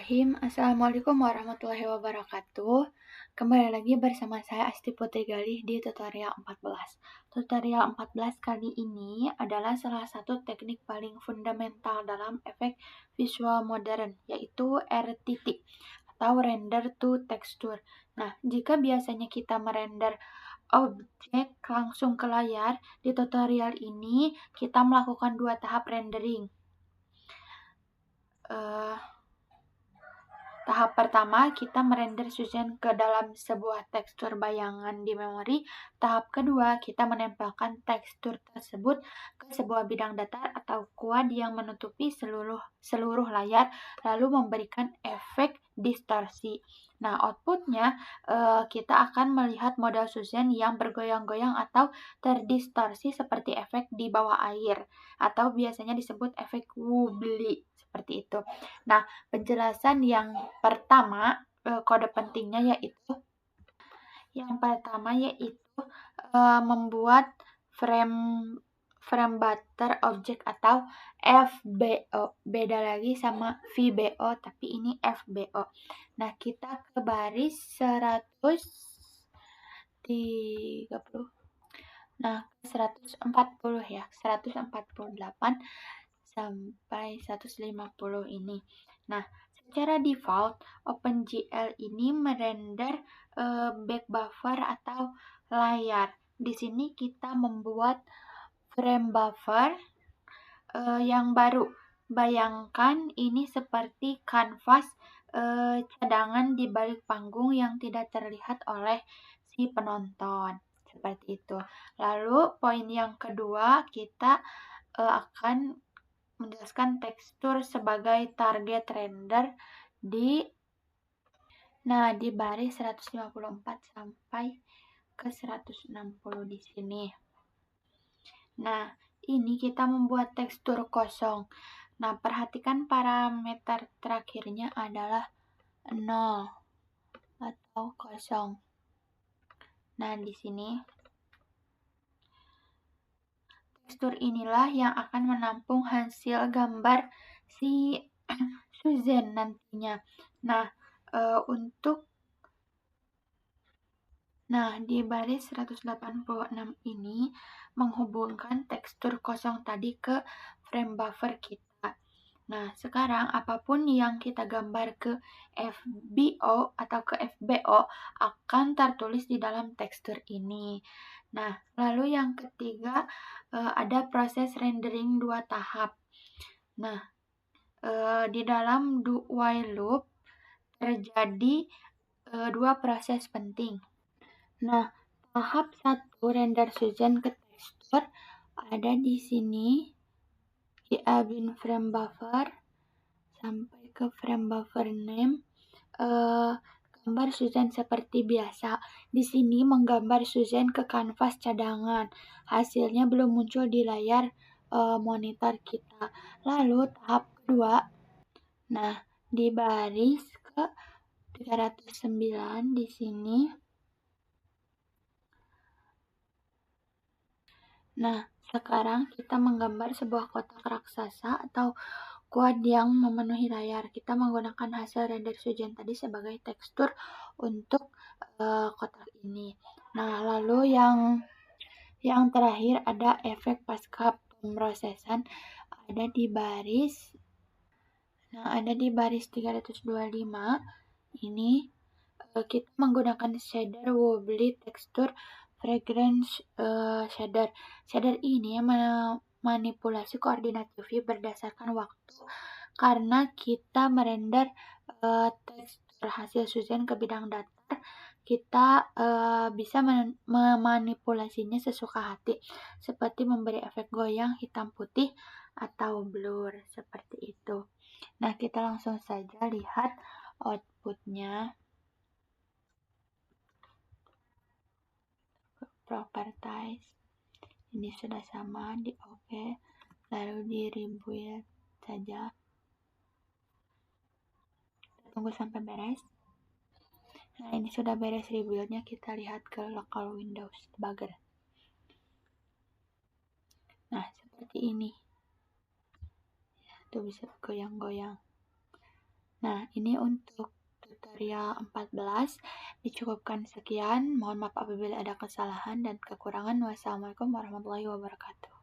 Bismillahirrahmanirrahim. Assalamualaikum warahmatullahi wabarakatuh. Kembali lagi bersama saya Asti Putri Galih di tutorial 14. Tutorial 14 kali ini adalah salah satu teknik paling fundamental dalam efek visual modern, yaitu RTT atau render to texture. Nah, jika biasanya kita merender objek langsung ke layar, di tutorial ini kita melakukan dua tahap rendering. Tahap pertama, kita merender Susan ke dalam sebuah tekstur bayangan di memori. Tahap kedua, kita menempelkan tekstur tersebut ke sebuah bidang datar atau quad yang menutupi seluruh layar, lalu memberikan efek distorsi. Nah, outputnya kita akan melihat model Susan yang bergoyang-goyang atau terdistorsi seperti efek di bawah air, atau biasanya disebut efek wobbly, seperti itu. Nah, penjelasan yang pertama, kode pentingnya yaitu membuat frame butter object atau FBO. Beda lagi sama VBO, tapi ini FBO. Nah, kita ke baris 130. Nah, 140 ya, 148 sampai 150 ini. Nah, secara default OpenGL ini merender back buffer atau layar. Di sini kita membuat frame buffer yang baru. Bayangkan ini seperti kanvas cadangan di balik panggung yang tidak terlihat oleh si penonton. Seperti itu. Lalu poin yang kedua, kita akan menjelaskan tekstur sebagai target render di baris 154 sampai ke 160 di sini. Nah, ini kita membuat tekstur kosong. Nah, perhatikan parameter terakhirnya adalah 0 atau kosong. Nah, di sini tekstur inilah yang akan menampung hasil gambar si Susan nantinya. Nah, di baris 186 ini menghubungkan tekstur kosong tadi ke frame buffer kita. Nah, sekarang apapun yang kita gambar ke FBO atau ke FBO akan tertulis di dalam tekstur ini. Nah, lalu yang ketiga ada proses rendering 2 tahap. Nah, di dalam while loop terjadi 2 proses penting. Nah, tahap 1 render Susan ke tekstur ada di sini di bin frame buffer sampai ke frame buffer name. Gambar Susan seperti biasa. Di sini menggambar Susan ke kanvas cadangan. Hasilnya belum muncul di layar monitor kita. Lalu tahap kedua, di baris ke 309 di sini. Nah, sekarang kita menggambar sebuah kotak raksasa atau quad yang memenuhi layar. Kita menggunakan hasil render Susan tadi sebagai tekstur untuk kotak ini. Nah, lalu yang terakhir ada efek pasca pemrosesan ada di baris 325 ini kita menggunakan shader wobbly tekstur fragrance shader. Shader ini memanipulasi koordinat UV berdasarkan waktu karena kita merender tekstur hasil Susan ke bidang datar. Kita bisa memanipulasinya sesuka hati, seperti memberi efek goyang, hitam putih, atau blur, seperti itu. Nah, kita langsung saja lihat outputnya. Properties ini sudah sama, di OK, lalu di rebuild saja. Kita tunggu sampai beres. Nah, ini sudah beres rebuildnya. Kita lihat ke local Windows debugger. Nah, seperti ini. Tuh bisa goyang-goyang. Nah, ini untuk tutorial 14 dicukupkan sekian. Mohon maaf apabila ada kesalahan dan kekurangan. Wassalamualaikum warahmatullahi wabarakatuh.